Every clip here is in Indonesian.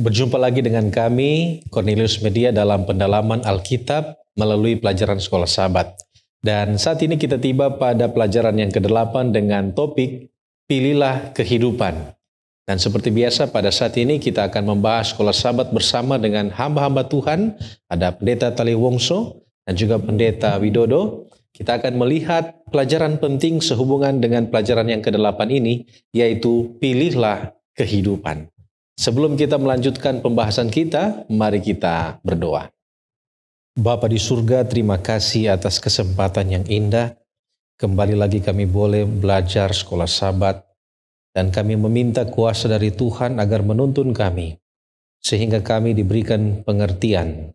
Berjumpa lagi dengan kami, Cornelius Media, dalam pendalaman Alkitab melalui pelajaran Sekolah Sabat. Dan saat ini kita tiba pada pelajaran yang ke-8 dengan topik Pilihlah Kehidupan. Dan seperti biasa pada saat ini kita akan membahas Sekolah Sabat bersama dengan hamba-hamba Tuhan. Ada Pendeta Tali Wongso dan juga Pendeta Widodo. Kita akan melihat pelajaran penting sehubungan dengan pelajaran yang ke-8 ini, yaitu Pilihlah Kehidupan. Sebelum kita melanjutkan pembahasan kita, mari kita berdoa. Bapa di surga, terima kasih atas kesempatan yang indah. Kembali lagi kami boleh belajar Sekolah Sabat, dan kami meminta kuasa dari Tuhan agar menuntun kami, sehingga kami diberikan pengertian,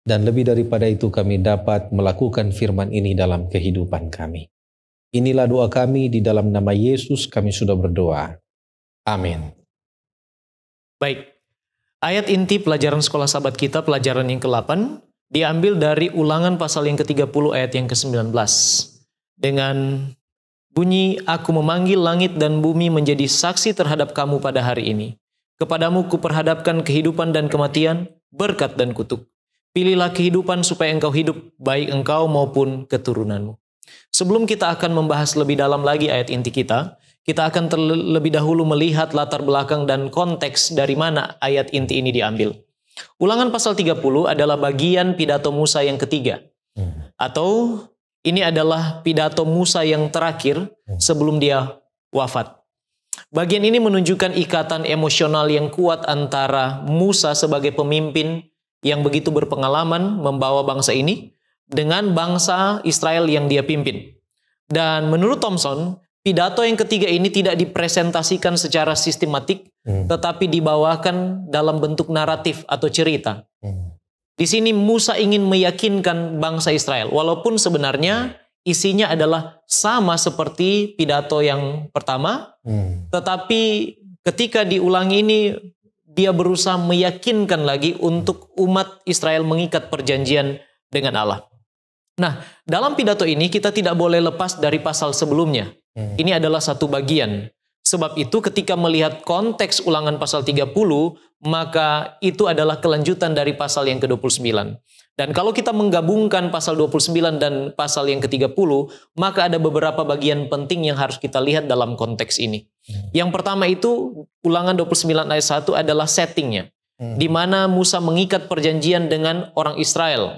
dan lebih daripada itu kami dapat melakukan firman ini dalam kehidupan kami. Inilah doa kami, di dalam nama Yesus kami sudah berdoa. Amin. Baik, ayat inti pelajaran Sekolah Sabat kita, pelajaran yang ke-8, diambil dari Ulangan pasal yang ke-30 ayat yang ke-19. Dengan bunyi, "Aku memanggil langit dan bumi menjadi saksi terhadap kamu pada hari ini. Kepadamu kuperhadapkan kehidupan dan kematian, berkat dan kutuk. Pilihlah kehidupan supaya engkau hidup, baik engkau maupun keturunanmu." Sebelum kita akan membahas lebih dalam lagi ayat inti kita akan terlebih dahulu melihat latar belakang dan konteks dari mana ayat inti ini diambil. Ulangan pasal 30 adalah bagian pidato Musa yang ketiga. Atau ini adalah pidato Musa yang terakhir sebelum dia wafat. Bagian ini menunjukkan ikatan emosional yang kuat antara Musa sebagai pemimpin yang begitu berpengalaman membawa bangsa ini dengan bangsa Israel yang dia pimpin. Dan menurut Thompson, pidato yang ketiga ini tidak dipresentasikan secara sistematik, tetapi dibawakan dalam bentuk naratif atau cerita. Di sini Musa ingin meyakinkan bangsa Israel, walaupun sebenarnya isinya adalah sama seperti pidato yang pertama, tetapi ketika diulangi ini, dia berusaha meyakinkan lagi untuk umat Israel mengikat perjanjian dengan Allah. Nah, dalam pidato ini kita tidak boleh lepas dari pasal sebelumnya. Ini adalah satu bagian. Sebab itu ketika melihat konteks Ulangan pasal 30, maka itu adalah kelanjutan dari pasal yang ke-29. Dan kalau kita menggabungkan pasal 29 dan pasal yang ke-30, maka ada beberapa bagian penting yang harus kita lihat dalam konteks ini. Yang pertama itu, Ulangan 29 ayat 1 adalah settingnya, di mana Musa mengikat perjanjian dengan orang Israel.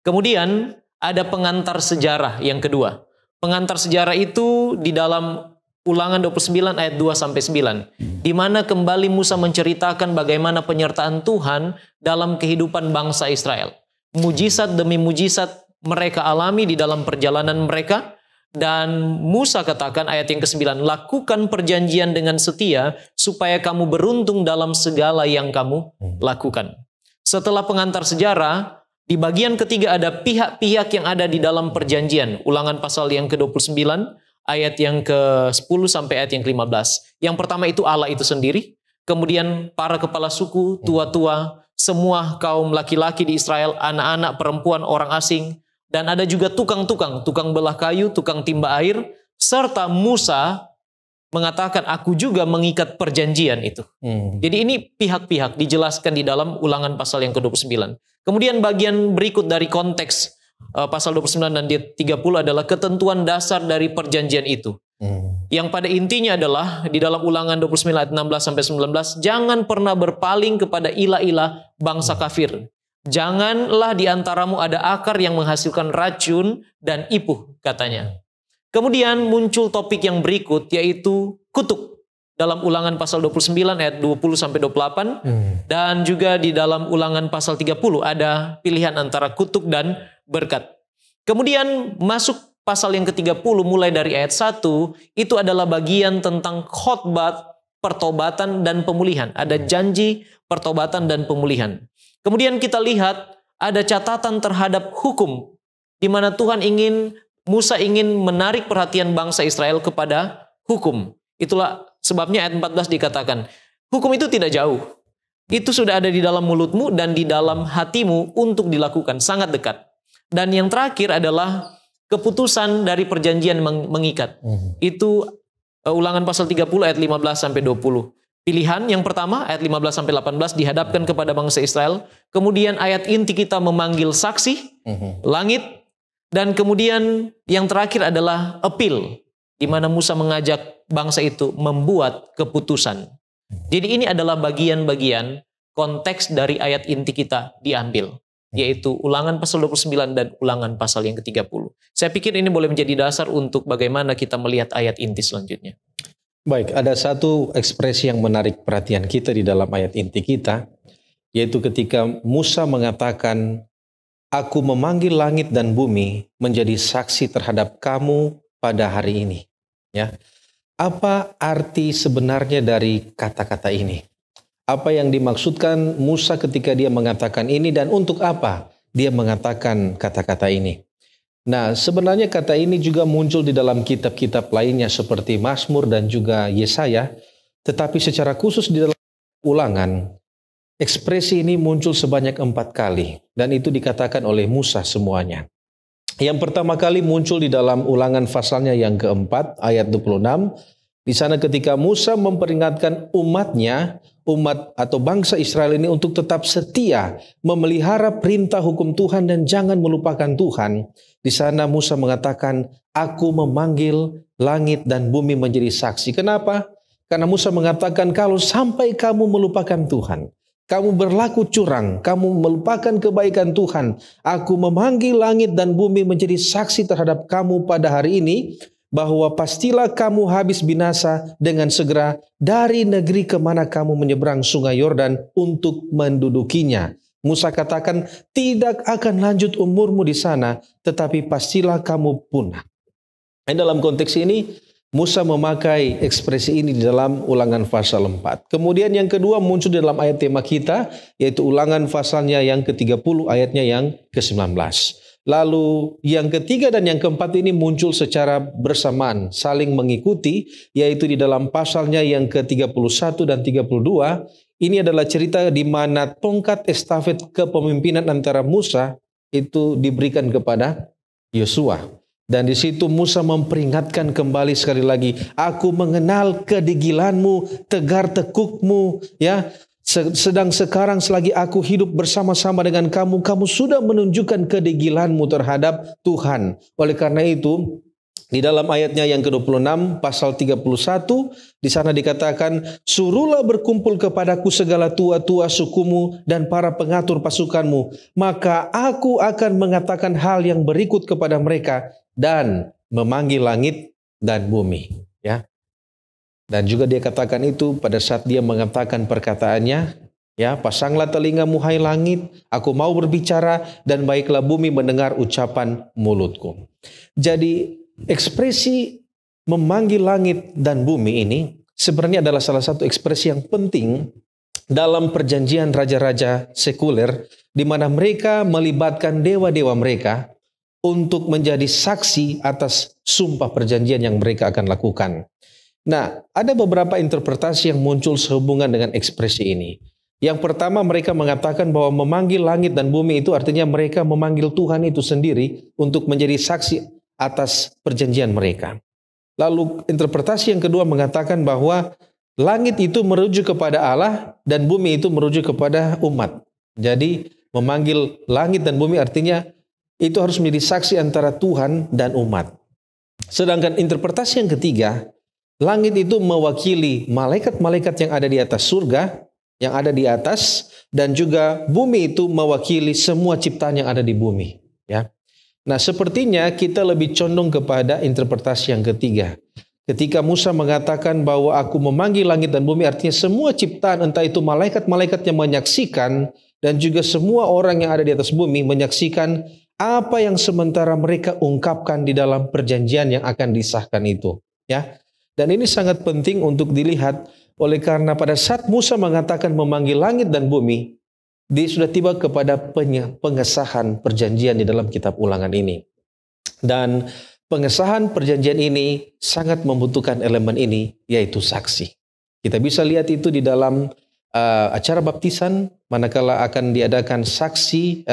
Kemudian ada pengantar sejarah yang kedua. Pengantar sejarah itu di dalam Ulangan 29 ayat 2-9, di mana kembali Musa menceritakan bagaimana penyertaan Tuhan dalam kehidupan bangsa Israel. Mujizat demi mujizat mereka alami di dalam perjalanan mereka, dan Musa katakan ayat yang ke-9, "Lakukan perjanjian dengan setia supaya kamu beruntung dalam segala yang kamu lakukan." Setelah pengantar sejarah, di bagian ketiga ada pihak-pihak yang ada di dalam perjanjian. Ulangan pasal yang ke-29, ayat yang ke-10 sampai ayat yang ke-15. Yang pertama itu Allah itu sendiri. Kemudian para kepala suku, tua-tua, semua kaum laki-laki di Israel, anak-anak, perempuan, orang asing. Dan ada juga tukang-tukang, tukang belah kayu, tukang timba air. Serta Musa mengatakan, "Aku juga mengikat perjanjian itu." Jadi ini pihak-pihak dijelaskan di dalam Ulangan pasal yang ke-29. Kemudian bagian berikut dari konteks pasal 29 dan 30 adalah ketentuan dasar dari perjanjian itu. Yang pada intinya adalah di dalam Ulangan 29 ayat 16-19, "Jangan pernah berpaling kepada ilah-ilah bangsa kafir. Janganlah di antaramu ada akar yang menghasilkan racun dan ipuh," katanya. Kemudian muncul topik yang berikut, yaitu kutuk. Dalam Ulangan pasal 29 ayat 20-28, dan juga di dalam Ulangan pasal 30 ada pilihan antara kutuk dan berkat. Kemudian masuk pasal yang ke-30 mulai dari ayat 1, itu adalah bagian tentang khotbah, pertobatan dan pemulihan. Ada janji pertobatan dan pemulihan. Kemudian kita lihat ada catatan terhadap hukum, di mana Musa ingin menarik perhatian bangsa Israel kepada hukum. Itulah sebabnya ayat 14 dikatakan, hukum itu tidak jauh. Itu sudah ada di dalam mulutmu dan di dalam hatimu untuk dilakukan, sangat dekat. Dan yang terakhir adalah keputusan dari perjanjian mengikat. Itu Ulangan pasal 30 ayat 15-20. pilihan yang pertama ayat 15 sampai 18 dihadapkan kepada bangsa Israel. Kemudian ayat inti kita memanggil saksi, langit, dan kemudian yang terakhir adalah appeal, di mana Musa mengajak bangsa itu membuat keputusan. Jadi ini adalah bagian-bagian konteks dari ayat inti kita diambil, yaitu Ulangan pasal 29 dan Ulangan pasal yang ke-30. Saya pikir ini boleh menjadi dasar untuk bagaimana kita melihat ayat inti selanjutnya. Baik, ada satu ekspresi yang menarik perhatian kita di dalam ayat inti kita, yaitu ketika Musa mengatakan, "Aku memanggil langit dan bumi menjadi saksi terhadap kamu pada hari ini." Ya, apa arti sebenarnya dari kata-kata ini? Apa yang dimaksudkan Musa ketika dia mengatakan ini dan untuk apa dia mengatakan kata-kata ini? Nah, sebenarnya kata ini juga muncul di dalam kitab-kitab lainnya seperti Mazmur dan juga Yesaya, tetapi secara khusus di dalam Ulangan, ekspresi ini muncul sebanyak 4 kali dan itu dikatakan oleh Musa semuanya. Yang pertama kali muncul di dalam Ulangan pasalnya yang keempat ayat 26. Di sana ketika Musa memperingatkan umatnya, umat atau bangsa Israel ini untuk tetap setia memelihara perintah hukum Tuhan dan jangan melupakan Tuhan. Di sana Musa mengatakan, "Aku memanggil langit dan bumi menjadi saksi." Kenapa? Karena Musa mengatakan kalau sampai kamu melupakan Tuhan, kamu berlaku curang, kamu melupakan kebaikan Tuhan, aku memanggil langit dan bumi menjadi saksi terhadap kamu pada hari ini, bahwa pastilah kamu habis binasa dengan segera dari negeri kemana kamu menyeberang sungai Yordan untuk mendudukinya. Musa katakan, tidak akan lanjut umurmu di sana, tetapi pastilah kamu punah. Dalam konteks ini, Musa memakai ekspresi ini di dalam Ulangan pasal 4. Kemudian yang kedua muncul di dalam ayat tema kita, yaitu Ulangan pasalnya yang ke-30, ayatnya yang ke-19. Lalu yang ketiga dan yang keempat ini muncul secara bersamaan, saling mengikuti, yaitu di dalam pasalnya yang ke-31 dan 32. Ini adalah cerita di mana tongkat estafet kepemimpinan antara Musa itu diberikan kepada Yosua. Dan di situ Musa memperingatkan kembali sekali lagi, aku mengenal kedegilanmu, tegar tekukmu, ya. Sedang sekarang selagi aku hidup bersama-sama dengan kamu, kamu sudah menunjukkan kedegilanmu terhadap Tuhan. Oleh karena itu, di dalam ayatnya yang ke-26, pasal 31, di sana dikatakan, suruhlah berkumpul kepadaku segala tua-tua sukumu dan para pengatur pasukanmu, maka aku akan mengatakan hal yang berikut kepada mereka dan memanggil langit dan bumi. Ya. Dan juga dia katakan itu pada saat dia mengatakan perkataannya, ya, pasanglah telingamu hai langit, aku mau berbicara, dan baiklah bumi mendengar ucapan mulutku. Jadi ekspresi memanggil langit dan bumi ini sebenarnya adalah salah satu ekspresi yang penting dalam perjanjian raja-raja sekuler, di mana mereka melibatkan dewa-dewa mereka untuk menjadi saksi atas sumpah perjanjian yang mereka akan lakukan. Nah, ada beberapa interpretasi yang muncul sehubungan dengan ekspresi ini. Yang pertama, mereka mengatakan bahwa memanggil langit dan bumi itu artinya mereka memanggil Tuhan itu sendiri untuk menjadi saksi atas perjanjian mereka. Lalu interpretasi yang kedua mengatakan bahwa langit itu merujuk kepada Allah dan bumi itu merujuk kepada umat. Jadi memanggil langit dan bumi artinya itu harus menjadi saksi antara Tuhan dan umat. Sedangkan interpretasi yang ketiga, langit itu mewakili malaikat-malaikat yang ada di atas surga, yang ada di atas, dan juga bumi itu mewakili semua ciptaan yang ada di bumi. Ya. Nah, sepertinya kita lebih condong kepada interpretasi yang ketiga. Ketika Musa mengatakan bahwa aku memanggil langit dan bumi, artinya semua ciptaan, entah itu malaikat-malaikat yang menyaksikan, dan juga semua orang yang ada di atas bumi menyaksikan apa yang sementara mereka ungkapkan di dalam perjanjian yang akan disahkan itu. Ya. Dan ini sangat penting untuk dilihat oleh karena pada saat Musa mengatakan memanggil langit dan bumi, dia sudah tiba kepada pengesahan perjanjian di dalam kitab Ulangan ini. Dan pengesahan perjanjian ini sangat membutuhkan elemen ini, yaitu saksi. Kita bisa lihat itu di dalam acara baptisan, manakala akan diadakan saksi,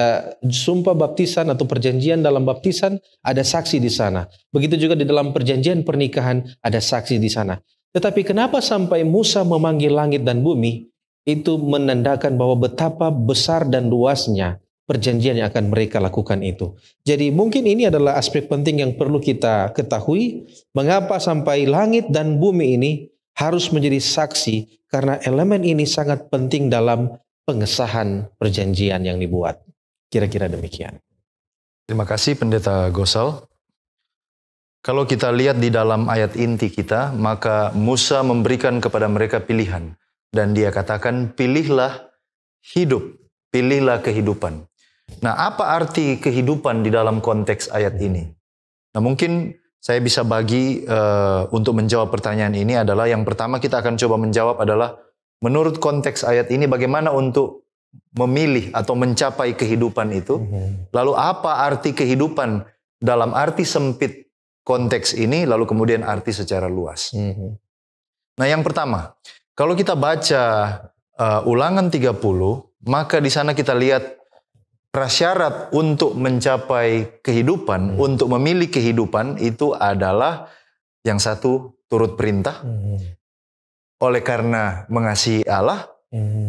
sumpah baptisan atau perjanjian dalam baptisan, ada saksi di sana. Begitu juga di dalam perjanjian pernikahan, ada saksi di sana. Tetapi kenapa sampai Musa memanggil langit dan bumi? Itu menandakan bahwa betapa besar dan luasnya perjanjian yang akan mereka lakukan itu. Jadi mungkin ini adalah aspek penting yang perlu kita ketahui. Mengapa sampai langit dan bumi ini harus menjadi saksi? Karena elemen ini sangat penting dalam pengesahan perjanjian yang dibuat. Kira-kira demikian. Terima kasih Pendeta Gosal. Kalau kita lihat di dalam ayat inti kita, maka Musa memberikan kepada mereka pilihan. Dan dia katakan, pilihlah hidup, pilihlah kehidupan. Nah, apa arti kehidupan di dalam konteks ayat ini? Nah, mungkin saya bisa bagi untuk menjawab pertanyaan ini adalah, yang pertama kita akan coba menjawab adalah, menurut konteks ayat ini bagaimana untuk memilih atau mencapai kehidupan itu. Lalu apa arti kehidupan dalam arti sempit konteks ini, lalu kemudian arti secara luas. Nah, yang pertama, kalau kita baca Ulangan 30, maka di sana kita lihat prasyarat untuk mencapai kehidupan, untuk memilih kehidupan itu adalah yang satu, turut perintah, oleh karena mengasihi Allah,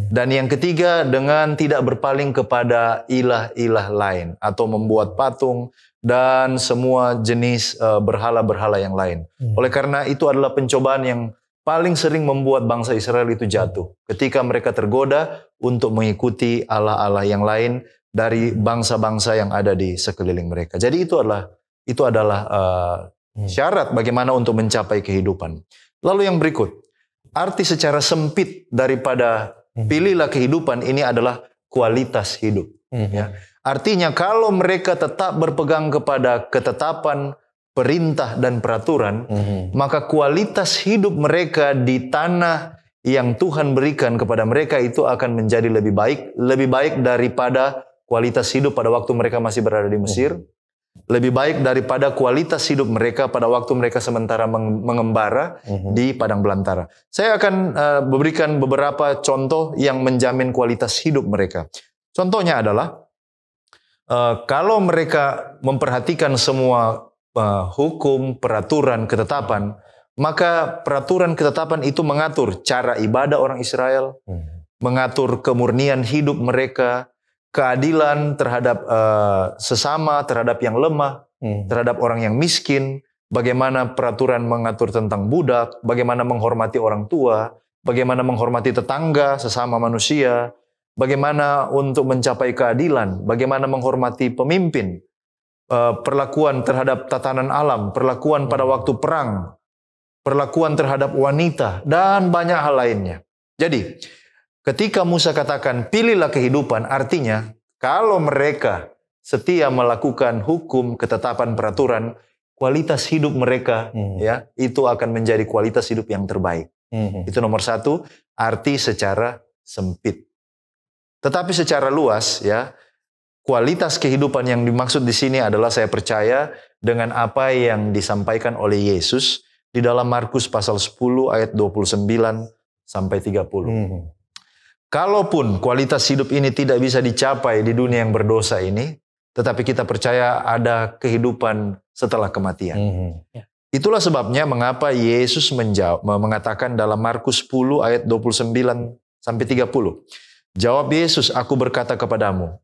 dan yang ketiga, dengan tidak berpaling kepada ilah-ilah lain, atau membuat patung, dan semua jenis berhala-berhala yang lain. Oleh karena itu adalah pencobaan yang paling sering membuat bangsa Israel itu jatuh. Ketika mereka tergoda untuk mengikuti Allah-Allah yang lain dari bangsa-bangsa yang ada di sekeliling mereka. Jadi itu adalah syarat bagaimana untuk mencapai kehidupan. Lalu yang berikut, arti secara sempit daripada pilihlah kehidupan ini adalah kualitas hidup. Ya. Artinya kalau mereka tetap berpegang kepada ketetapan, perintah dan peraturan, maka kualitas hidup mereka di tanah yang Tuhan berikan kepada mereka itu akan menjadi lebih baik daripada kualitas hidup pada waktu mereka masih berada di Mesir, lebih baik daripada kualitas hidup mereka pada waktu mereka sementara mengembara di padang belantara. Saya akan memberikan beberapa contoh yang menjamin kualitas hidup mereka. Contohnya adalah, kalau mereka memperhatikan semua hukum, peraturan, ketetapan, maka peraturan ketetapan itu mengatur cara ibadah orang Israel, mengatur kemurnian hidup mereka, keadilan terhadap sesama, terhadap yang lemah, terhadap orang yang miskin, bagaimana peraturan mengatur tentang budak, bagaimana menghormati orang tua, bagaimana menghormati tetangga, sesama manusia, bagaimana untuk mencapai keadilan, bagaimana menghormati pemimpin, perlakuan terhadap tatanan alam, perlakuan pada waktu perang, perlakuan terhadap wanita, dan banyak hal lainnya. Jadi, ketika Musa katakan, pilihlah kehidupan, artinya, kalau mereka setia melakukan hukum, ketetapan, peraturan, kualitas hidup mereka, ya, itu akan menjadi kualitas hidup yang terbaik. Itu nomor satu, arti secara sempit. Tetapi secara luas, ya, kualitas kehidupan yang dimaksud di sini adalah, saya percaya dengan apa yang disampaikan oleh Yesus di dalam Markus pasal 10 ayat 29 sampai 30. Kalaupun kualitas hidup ini tidak bisa dicapai di dunia yang berdosa ini, tetapi kita percaya ada kehidupan setelah kematian. Itulah sebabnya mengapa Yesus mengatakan dalam Markus 10 ayat 29 sampai 30. Jawab Yesus, aku berkata kepadamu,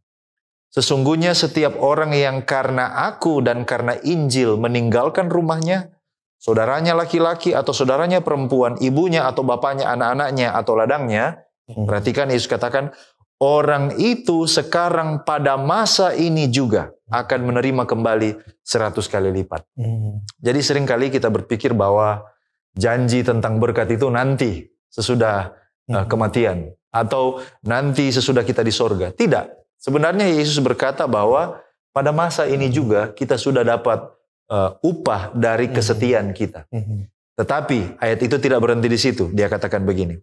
sesungguhnya setiap orang yang karena aku dan karena Injil meninggalkan rumahnya, saudaranya laki-laki atau saudaranya perempuan, ibunya atau bapaknya, anak-anaknya atau ladangnya, perhatikan Yesus katakan, orang itu sekarang pada masa ini juga akan menerima kembali 100 kali lipat. Jadi seringkali kita berpikir bahwa janji tentang berkat itu nanti sesudah kematian, atau nanti sesudah kita di sorga. Tidak. Sebenarnya Yesus berkata bahwa pada masa ini juga kita sudah dapat upah dari kesetiaan kita. Tetapi ayat itu tidak berhenti di situ. Dia katakan begini.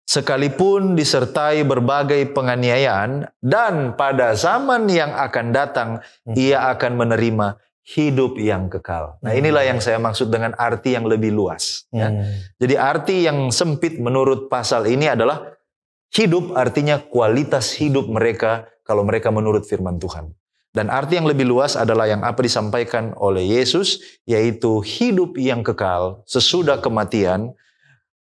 Sekalipun disertai berbagai penganiayaan, dan pada zaman yang akan datang, ia akan menerima hidup yang kekal. Nah, inilah yang saya maksud dengan arti yang lebih luas. Ya. Jadi arti yang sempit menurut pasal ini adalah hidup, artinya kualitas hidup mereka kalau mereka menurut firman Tuhan. Dan arti yang lebih luas adalah yang apa disampaikan oleh Yesus, yaitu hidup yang kekal sesudah kematian.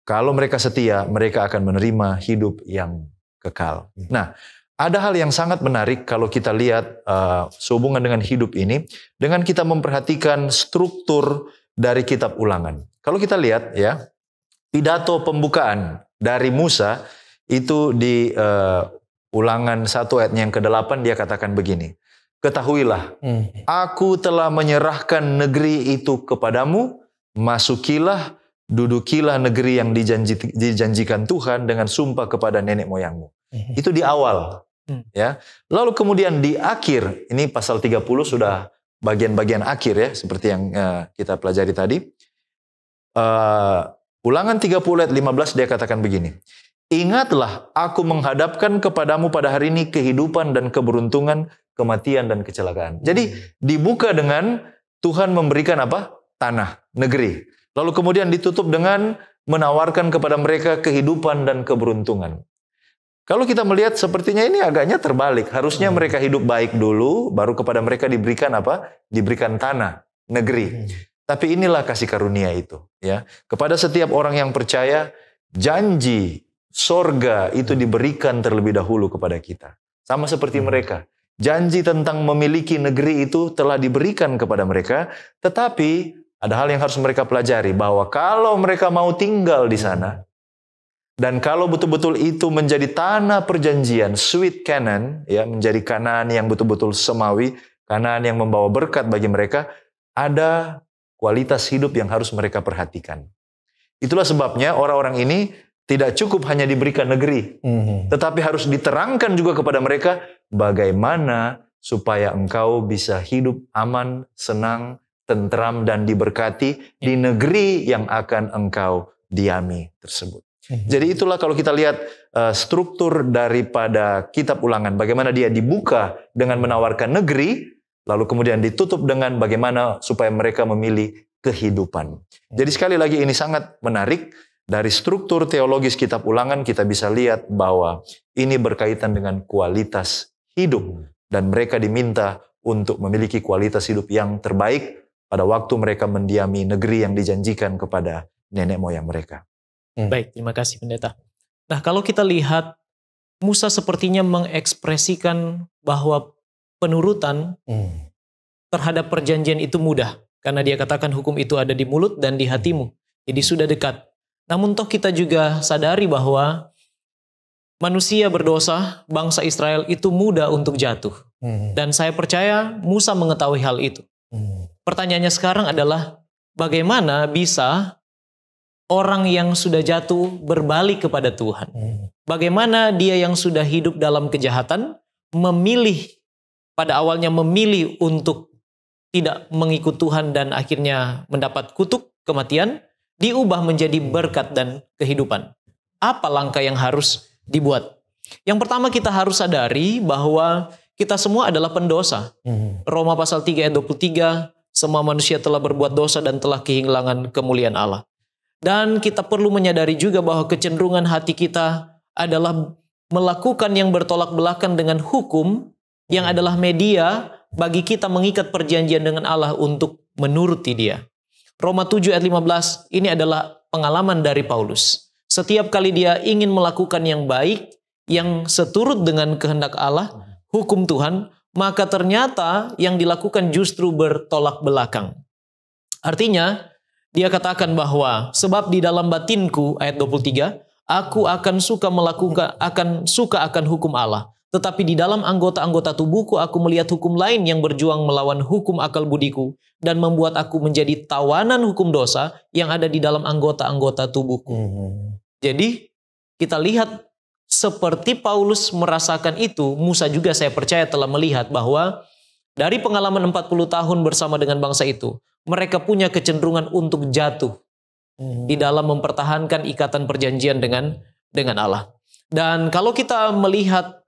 Kalau mereka setia, mereka akan menerima hidup yang kekal. Nah, ada hal yang sangat menarik kalau kita lihat sehubungan dengan hidup ini, dengan kita memperhatikan struktur dari kitab Ulangan. Kalau kita lihat ya, pidato pembukaan dari Musa itu di Ulangan 1 ayat yang ke-8 dia katakan begini. Ketahuilah, aku telah menyerahkan negeri itu kepadamu, masukilah, dudukilah negeri yang dijanjikan Tuhan dengan sumpah kepada nenek moyangmu. Itu di awal. Ya. Lalu kemudian di akhir, ini pasal 30 sudah bagian-bagian akhir ya, seperti yang kita pelajari tadi. Ulangan 30 ayat 15 dia katakan begini. Ingatlah, aku menghadapkan kepadamu pada hari ini kehidupan dan keberuntungan, kematian dan kecelakaan. Jadi dibuka dengan Tuhan memberikan apa? Tanah, negeri. Lalu kemudian ditutup dengan menawarkan kepada mereka kehidupan dan keberuntungan. Kalau kita melihat sepertinya ini agaknya terbalik. Harusnya mereka hidup baik dulu, baru kepada mereka diberikan apa? Diberikan tanah, negeri. Tapi inilah kasih karunia itu. Ya, kepada setiap orang yang percaya, janji sorga itu diberikan terlebih dahulu kepada kita. Sama seperti mereka. Janji tentang memiliki negeri itu telah diberikan kepada mereka, tetapi ada hal yang harus mereka pelajari, bahwa kalau mereka mau tinggal di sana, dan kalau betul-betul itu menjadi tanah perjanjian, sweet Canaan, ya, menjadi Kanaan yang betul-betul semawi, Kanaan yang membawa berkat bagi mereka, ada kualitas hidup yang harus mereka perhatikan. Itulah sebabnya orang-orang ini tidak cukup hanya diberikan negeri, tetapi harus diterangkan juga kepada mereka bagaimana supaya engkau bisa hidup aman, senang, tentram, dan diberkati di negeri yang akan engkau diami tersebut. Jadi itulah kalau kita lihat struktur daripada kitab Ulangan, bagaimana dia dibuka dengan menawarkan negeri, lalu kemudian ditutup dengan bagaimana supaya mereka memilih kehidupan. Jadi sekali lagi ini sangat menarik. Dari struktur teologis kitab Ulangan kita bisa lihat bahwa ini berkaitan dengan kualitas hidup. Dan mereka diminta untuk memiliki kualitas hidup yang terbaik pada waktu mereka mendiami negeri yang dijanjikan kepada nenek moyang mereka. Baik, terima kasih pendeta. Nah, kalau kita lihat Musa sepertinya mengekspresikan bahwa penurutan terhadap perjanjian itu mudah. Karena dia katakan hukum itu ada di mulut dan di hatimu. Jadi sudah dekat. Namun toh kita juga sadari bahwa manusia berdosa, bangsa Israel itu mudah untuk jatuh. Dan saya percaya Musa mengetahui hal itu. Pertanyaannya sekarang adalah bagaimana bisa orang yang sudah jatuh berbalik kepada Tuhan? Bagaimana dia yang sudah hidup dalam kejahatan memilih, pada awalnya memilih untuk tidak mengikut Tuhan dan akhirnya mendapat kutuk kematian, diubah menjadi berkat dan kehidupan. Apa langkah yang harus dibuat? Yang pertama kita harus sadari bahwa kita semua adalah pendosa. Roma pasal 3 ayat 23, semua manusia telah berbuat dosa dan telah kehilangan kemuliaan Allah. Dan kita perlu menyadari juga bahwa kecenderungan hati kita adalah melakukan yang bertolak belakang dengan hukum yang adalah media bagi kita mengikat perjanjian dengan Allah untuk menuruti Dia. Roma 7 ayat 15, ini adalah pengalaman dari Paulus. Setiap kali dia ingin melakukan yang baik, yang seturut dengan kehendak Allah, hukum Tuhan, maka ternyata yang dilakukan justru bertolak belakang. Artinya, dia katakan bahwa, sebab di dalam batinku, ayat 23, aku akan suka akan hukum Allah. Tetapi di dalam anggota-anggota tubuhku aku melihat hukum lain yang berjuang melawan hukum akal budiku dan membuat aku menjadi tawanan hukum dosa yang ada di dalam anggota-anggota tubuhku. Jadi kita lihat seperti Paulus merasakan itu, Musa juga saya percaya telah melihat bahwa dari pengalaman 40 tahun bersama dengan bangsa itu, mereka punya kecenderungan untuk jatuh di dalam mempertahankan ikatan perjanjian dengan Allah. Dan kalau kita melihat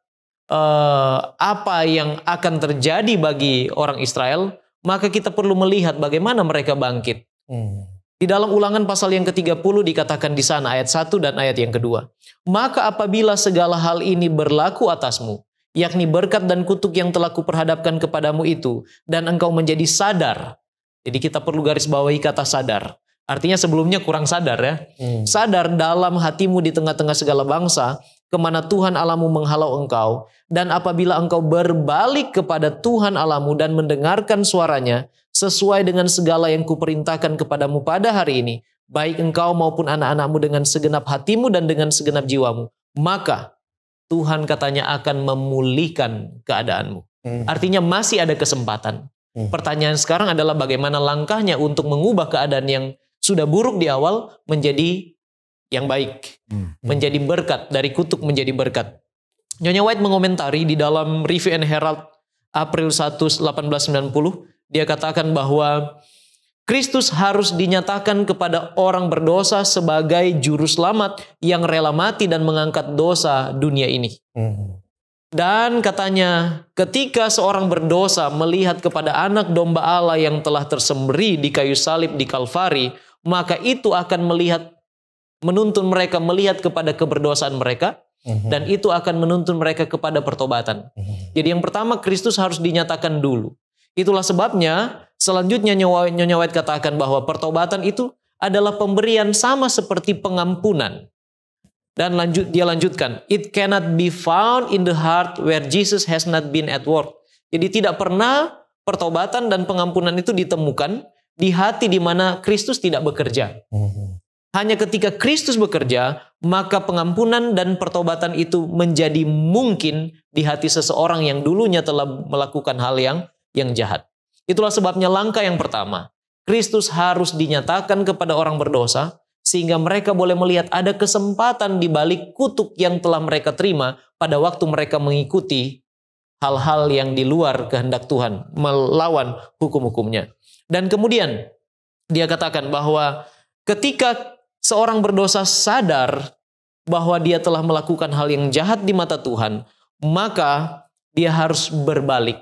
apa yang akan terjadi bagi orang Israel, maka kita perlu melihat bagaimana mereka bangkit. Di dalam Ulangan pasal yang ke-30 dikatakan di sana ayat 1 dan ayat yang kedua. Maka apabila segala hal ini berlaku atasmu, yakni berkat dan kutuk yang telah kuperhadapkan kepadamu itu, dan engkau menjadi sadar. Jadi kita perlu garis bawahi kata sadar. Artinya sebelumnya kurang sadar ya. Sadar dalam hatimu di tengah-tengah segala bangsa, kemana Tuhan Allahmu menghalau engkau, dan apabila engkau berbalik kepada Tuhan Allahmu dan mendengarkan suaranya, sesuai dengan segala yang kuperintahkan kepadamu pada hari ini, baik engkau maupun anak-anakmu dengan segenap hatimu dan dengan segenap jiwamu, maka Tuhan katanya akan memulihkan keadaanmu. Artinya masih ada kesempatan. Pertanyaan sekarang adalah bagaimana langkahnya untuk mengubah keadaan yang sudah buruk di awal menjadi yang baik. Menjadi berkat, dari kutuk menjadi berkat. Nyonya White mengomentari di dalam Review and Herald April 1, 1890, dia katakan bahwa Kristus harus dinyatakan kepada orang berdosa sebagai juru selamat yang rela mati dan mengangkat dosa dunia ini. Dan katanya, ketika seorang berdosa melihat kepada anak domba Allah yang telah tersembelih di kayu salib di Kalvari, maka itu akan menuntun mereka melihat kepada keberdosaan mereka, dan itu akan menuntun mereka kepada pertobatan. Jadi yang pertama, Kristus harus dinyatakan dulu. Itulah sebabnya selanjutnya Nyonya White katakan bahwa pertobatan itu adalah pemberian sama seperti pengampunan. Dan dia lanjutkan, it cannot be found in the heart where Jesus has not been at work. Jadi tidak pernah pertobatan dan pengampunan itu ditemukan di hati di mana Kristus tidak bekerja. Hanya ketika Kristus bekerja, maka pengampunan dan pertobatan itu menjadi mungkin di hati seseorang yang dulunya telah melakukan hal yang jahat. Itulah sebabnya langkah yang pertama, Kristus harus dinyatakan kepada orang berdosa, sehingga mereka boleh melihat ada kesempatan di balik kutuk yang telah mereka terima pada waktu mereka mengikuti hal-hal yang di luar kehendak Tuhan, melawan hukum-hukumnya. Dan kemudian dia katakan bahwa ketika seorang berdosa sadar bahwa dia telah melakukan hal yang jahat di mata Tuhan, maka dia harus berbalik.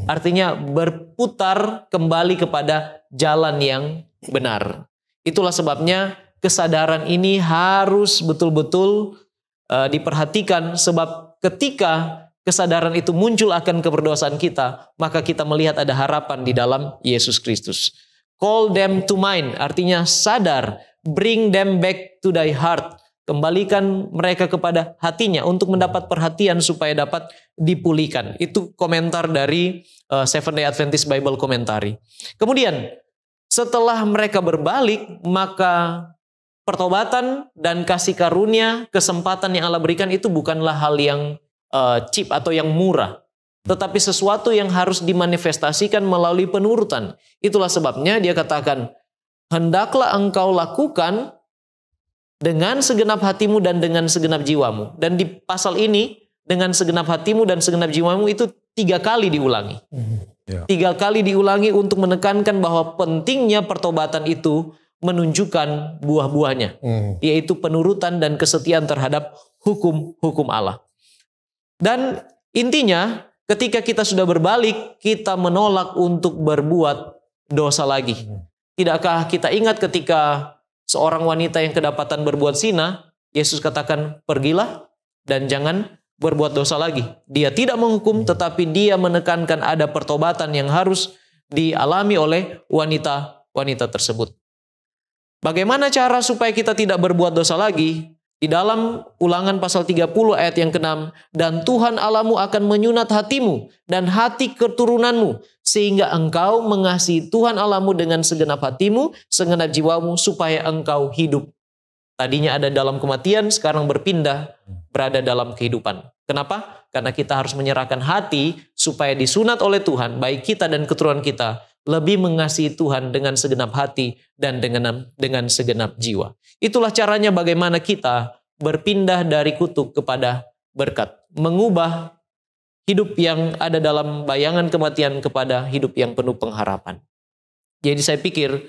Artinya berputar kembali kepada jalan yang benar. Itulah sebabnya kesadaran ini harus betul-betul diperhatikan, sebab ketika kesadaran itu muncul akan keberdosaan kita, maka kita melihat ada harapan di dalam Yesus Kristus. Call them to mind, artinya sadar, bring them back to thy heart. Kembalikan mereka kepada hatinya untuk mendapat perhatian supaya dapat dipulihkan. Itu komentar dari Seventh Day Adventist Bible Commentary. Kemudian setelah mereka berbalik, maka pertobatan dan kasih karunia, kesempatan yang Allah berikan itu bukanlah hal yang cheap atau yang murah, tetapi sesuatu yang harus dimanifestasikan melalui penurutan. Itulah sebabnya dia katakan, hendaklah engkau lakukan dengan segenap hatimu dan dengan segenap jiwamu. Dan di pasal ini, dengan segenap hatimu dan segenap jiwamu itu 3 kali diulangi. 3 kali diulangi untuk menekankan bahwa pentingnya pertobatan itu menunjukkan buah-buahnya, yaitu penurutan dan kesetiaan terhadap hukum-hukum Allah. Dan intinya, ketika kita sudah berbalik, kita menolak untuk berbuat dosa lagi. Tidakkah kita ingat ketika seorang wanita yang kedapatan berbuat zina, Yesus katakan, pergilah dan jangan berbuat dosa lagi. Dia tidak menghukum, tetapi dia menekankan ada pertobatan yang harus dialami oleh wanita tersebut. Bagaimana cara supaya kita tidak berbuat dosa lagi? Di dalam Ulangan pasal 30 ayat yang ke-6, dan Tuhan Allahmu akan menyunat hatimu dan hati keturunanmu, sehingga engkau mengasihi Tuhan Allahmu dengan segenap hatimu, segenap jiwamu, supaya engkau hidup. Tadinya ada dalam kematian, sekarang berpindah, berada dalam kehidupan. Kenapa? Karena kita harus menyerahkan hati, supaya disunat oleh Tuhan, baik kita dan keturunan kita, lebih mengasihi Tuhan dengan segenap hati dan dengan segenap jiwa. Itulah caranya bagaimana kita berpindah dari kutuk kepada berkat. Mengubah hidup yang ada dalam bayangan kematian kepada hidup yang penuh pengharapan. Jadi saya pikir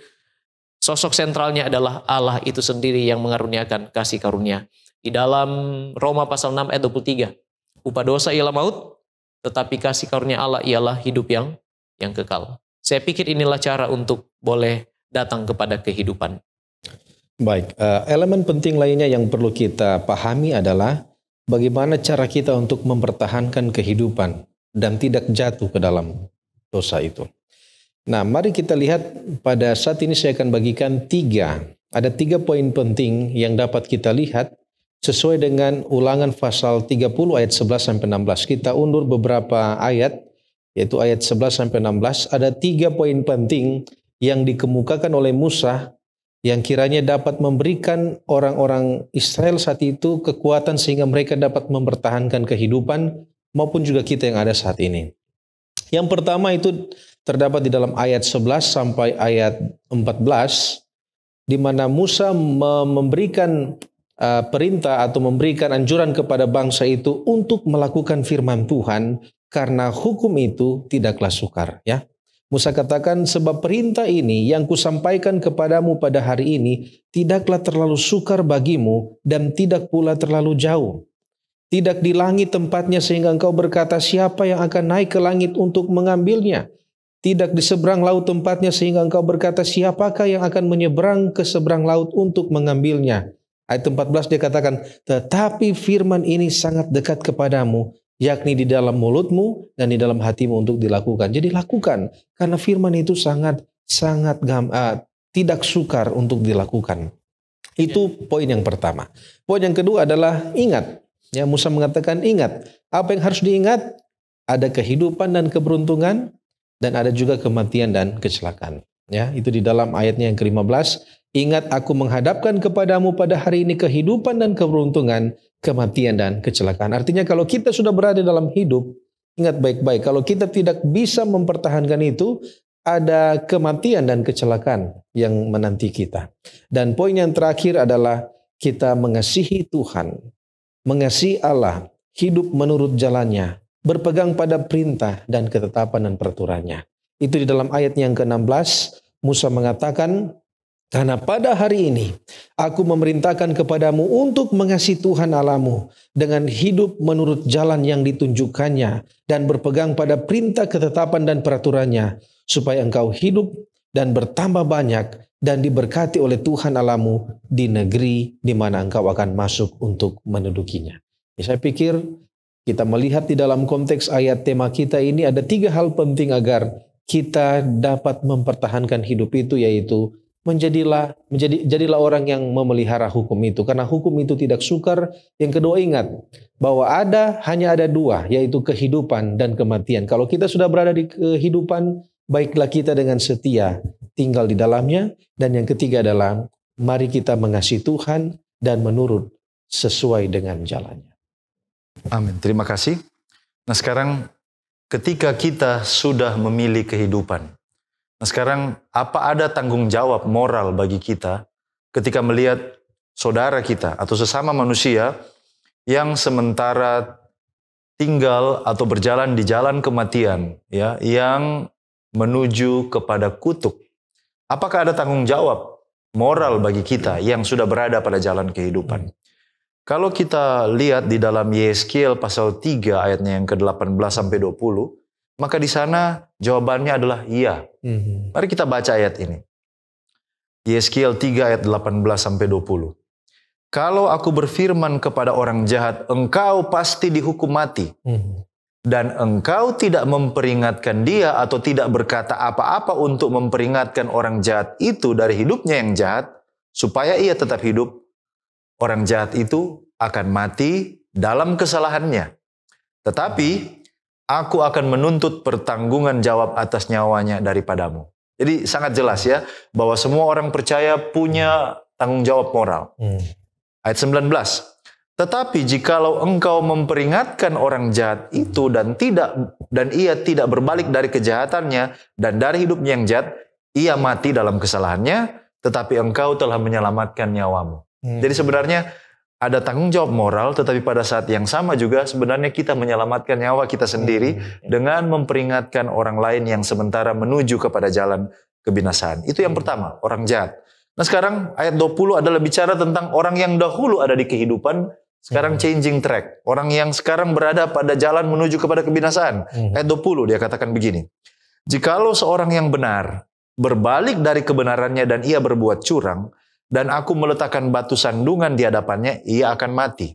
sosok sentralnya adalah Allah itu sendiri yang mengaruniakan kasih karunia. Di dalam Roma pasal 6 ayat 23. Upah dosa ialah maut, tetapi kasih karunia Allah ialah hidup yang kekal. Saya pikir inilah cara untuk boleh datang kepada kehidupan. Baik, elemen penting lainnya yang perlu kita pahami adalah bagaimana cara kita untuk mempertahankan kehidupan dan tidak jatuh ke dalam dosa itu. Nah, mari kita lihat pada saat ini saya akan bagikan ada tiga poin penting yang dapat kita lihat sesuai dengan Ulangan pasal 30 ayat 11 sampai 16. Kita undur beberapa ayat, yaitu ayat 11 sampai 16. Ada 3 poin penting yang dikemukakan oleh Musa yang kiranya dapat memberikan orang-orang Israel saat itu kekuatan sehingga mereka dapat mempertahankan kehidupan maupun juga kita yang ada saat ini. Yang pertama itu terdapat di dalam ayat 11 sampai ayat 14, di mana Musa memberikan perintah atau memberikan anjuran kepada bangsa itu untuk melakukan firman Tuhan karena hukum itu tidaklah sukar. Ya, Musa katakan, sebab perintah ini yang kusampaikan kepadamu pada hari ini tidaklah terlalu sukar bagimu dan tidak pula terlalu jauh. Tidak di langit tempatnya sehingga engkau berkata, siapa yang akan naik ke langit untuk mengambilnya? Tidak di seberang laut tempatnya sehingga engkau berkata, siapakah yang akan menyeberang ke seberang laut untuk mengambilnya? Ayat 14 dia katakan, tetapi firman ini sangat dekat kepadamu, yakni di dalam mulutmu dan di dalam hatimu untuk dilakukan. Jadi lakukan, karena firman itu sangat tidak sukar untuk dilakukan. Itu poin yang pertama. Poin yang kedua adalah ingat. Ya, Musa mengatakan ingat. Apa yang harus diingat? Ada kehidupan dan keberuntungan, dan ada juga kematian dan kecelakaan. Ya, itu di dalam ayatnya yang ke-15. Ingat, aku menghadapkan kepadamu pada hari ini kehidupan dan keberuntungan, kematian dan kecelakaan. Artinya kalau kita sudah berada dalam hidup, ingat baik-baik. Kalau kita tidak bisa mempertahankan itu, ada kematian dan kecelakaan yang menanti kita. Dan poin yang terakhir adalah kita mengasihi Tuhan, mengasihi Allah, hidup menurut jalannya, berpegang pada perintah dan ketetapan dan peraturannya. Itu di dalam ayat yang ke-16, Musa mengatakan, karena pada hari ini aku memerintahkan kepadamu untuk mengasihi Tuhan Allahmu dengan hidup menurut jalan yang ditunjukkannya dan berpegang pada perintah, ketetapan dan peraturannya, supaya engkau hidup dan bertambah banyak dan diberkati oleh Tuhan Allahmu di negeri di mana engkau akan masuk untuk mendudukinya. Saya pikir kita melihat di dalam konteks ayat tema kita ini ada 3 hal penting agar kita dapat mempertahankan hidup itu, yaitu jadilah orang yang memelihara hukum itu, karena hukum itu tidak sukar. Yang kedua, ingat bahwa hanya ada 2, yaitu kehidupan dan kematian. Kalau kita sudah berada di kehidupan, baiklah kita dengan setia tinggal di dalamnya. Dan yang ketiga adalah mari kita mengasihi Tuhan dan menurut sesuai dengan jalannya. Amin. Terima kasih. Nah, sekarang ketika kita sudah memilih kehidupan, nah sekarang apa ada tanggung jawab moral bagi kita ketika melihat saudara kita atau sesama manusia yang sementara tinggal atau berjalan di jalan kematian, ya, yang menuju kepada kutuk? Apakah ada tanggung jawab moral bagi kita yang sudah berada pada jalan kehidupan? Kalau kita lihat di dalam Yeskiel pasal 3 ayatnya yang ke-18 sampai 20, maka di sana jawabannya adalah iya. Mari kita baca ayat ini. Yeskiel 3 ayat 18 sampai 20. Kalau aku berfirman kepada orang jahat, engkau pasti dihukum mati. Dan engkau tidak memperingatkan dia atau tidak berkata apa-apa untuk memperingatkan orang jahat itu dari hidupnya yang jahat, supaya ia tetap hidup, orang jahat itu akan mati dalam kesalahannya. Tetapi aku akan menuntut pertanggungan jawab atas nyawanya daripadamu. Jadi sangat jelas ya, bahwa semua orang percaya punya tanggung jawab moral. Ayat 19. Tetapi jikalau engkau memperingatkan orang jahat itu dan ia tidak berbalik dari kejahatannya dan dari hidupnya yang jahat, ia mati dalam kesalahannya, tetapi engkau telah menyelamatkan nyawamu. Jadi sebenarnya ada tanggung jawab moral, tetapi pada saat yang sama juga sebenarnya kita menyelamatkan nyawa kita sendiri dengan memperingatkan orang lain yang sementara menuju kepada jalan kebinasaan. Itu yang pertama, orang jahat. Nah sekarang ayat 20 adalah bicara tentang orang yang dahulu ada di kehidupan, sekarang changing track. Orang yang sekarang berada pada jalan menuju kepada kebinasaan. Ayat 20 dia katakan begini. Jikalau seorang yang benar berbalik dari kebenarannya dan ia berbuat curang, dan aku meletakkan batu sandungan di hadapannya, ia akan mati.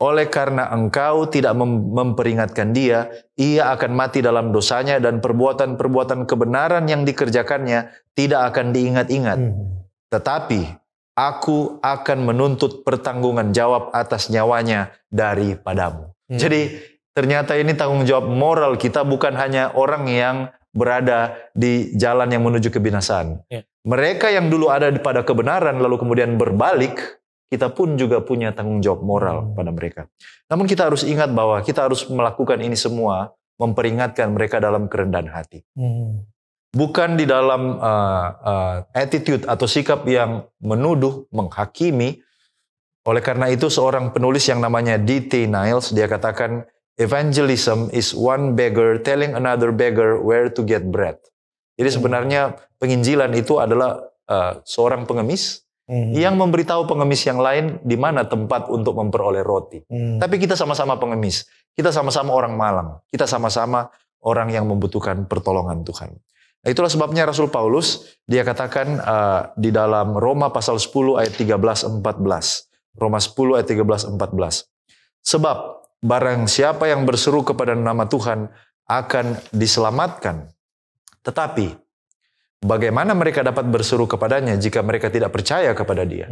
Oleh karena engkau tidak memperingatkan dia, ia akan mati dalam dosanya dan perbuatan-perbuatan kebenaran yang dikerjakannya tidak akan diingat-ingat. Tetapi aku akan menuntut pertanggungan jawab atas nyawanya daripadamu. Jadi ternyata ini tanggung jawab moral kita, bukan hanya orang yang berada di jalan yang menuju kebinasaan. Mereka yang dulu ada pada kebenaran lalu kemudian berbalik, kita pun juga punya tanggung jawab moral pada mereka. Namun kita harus ingat bahwa kita harus melakukan ini semua, memperingatkan mereka dalam kerendahan hati. Bukan di dalam attitude atau sikap yang menuduh, menghakimi. Oleh karena itu seorang penulis yang namanya D.T. Niles, dia katakan, evangelism is one beggar telling another beggar where to get bread. Jadi sebenarnya penginjilan itu adalah seorang pengemis yang memberitahu pengemis yang lain di mana tempat untuk memperoleh roti. Tapi kita sama-sama pengemis, kita sama-sama orang malang, kita sama-sama orang yang membutuhkan pertolongan Tuhan. Nah, itulah sebabnya Rasul Paulus, dia katakan di dalam Roma pasal 10 ayat 13-14. Roma 10 ayat 13-14. Sebab barang siapa yang berseru kepada nama Tuhan akan diselamatkan. Tetapi bagaimana mereka dapat berseru kepadanya jika mereka tidak percaya kepada dia?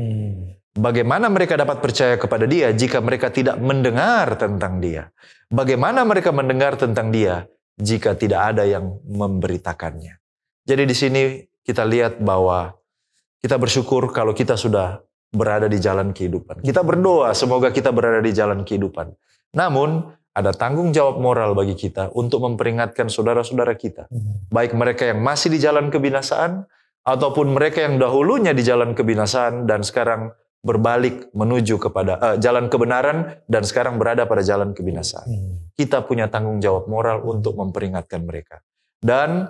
Bagaimana mereka dapat percaya kepada dia jika mereka tidak mendengar tentang dia? Bagaimana mereka mendengar tentang dia jika tidak ada yang memberitakannya? Jadi di sini kita lihat bahwa kita bersyukur kalau kita sudah berada di jalan kehidupan. Kita berdoa semoga kita berada di jalan kehidupan. Namun ada tanggung jawab moral bagi kita untuk memperingatkan saudara-saudara kita. Baik mereka yang masih di jalan kebinasaan, ataupun mereka yang dahulunya di jalan kebinasaan dan sekarang berbalik menuju kepada jalan kebenaran dan sekarang berada pada jalan kebinasaan. Kita punya tanggung jawab moral untuk memperingatkan mereka. Dan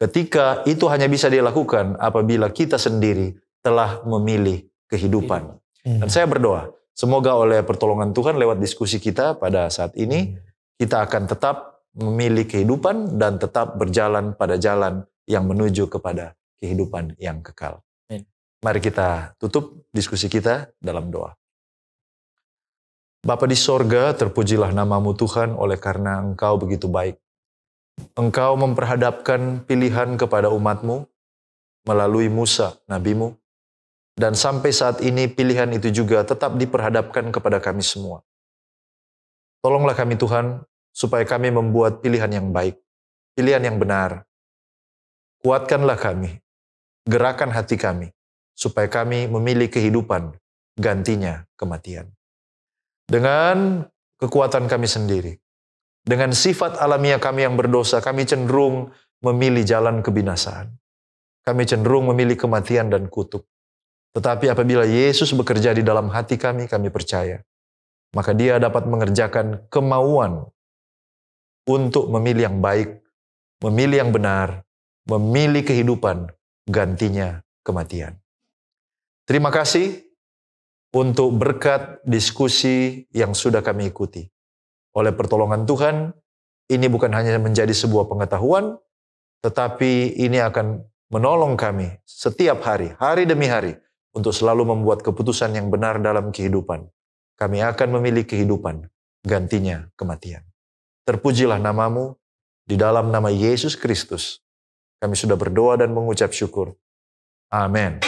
ketika itu hanya bisa dilakukan apabila kita sendiri telah memilih kehidupan. Dan saya berdoa, semoga oleh pertolongan Tuhan lewat diskusi kita pada saat ini, kita akan tetap memilih kehidupan dan tetap berjalan pada jalan yang menuju kepada kehidupan yang kekal. Mari kita tutup diskusi kita dalam doa. Bapa di sorga, terpujilah namamu Tuhan oleh karena Engkau begitu baik. Engkau memperhadapkan pilihan kepada umatmu melalui Musa, nabimu. Dan sampai saat ini pilihan itu juga tetap diperhadapkan kepada kami semua. Tolonglah kami Tuhan, supaya kami membuat pilihan yang baik, pilihan yang benar. Kuatkanlah kami, gerakan hati kami, supaya kami memilih kehidupan, gantinya kematian. Dengan kekuatan kami sendiri, dengan sifat alamiah kami yang berdosa, kami cenderung memilih jalan kebinasaan. Kami cenderung memilih kematian dan kutuk. Tetapi apabila Yesus bekerja di dalam hati kami, kami percaya. Maka Dia dapat mengerjakan kemauan untuk memilih yang baik, memilih yang benar, memilih kehidupan, gantinya kematian. Terima kasih untuk berkat diskusi yang sudah kami ikuti. Oleh pertolongan Tuhan, ini bukan hanya menjadi sebuah pengetahuan, tetapi ini akan menolong kami setiap hari, hari demi hari, untuk selalu membuat keputusan yang benar dalam kehidupan. Kami akan memilih kehidupan, gantinya kematian. Terpujilah namamu, di dalam nama Yesus Kristus. Kami sudah berdoa dan mengucap syukur. Amin.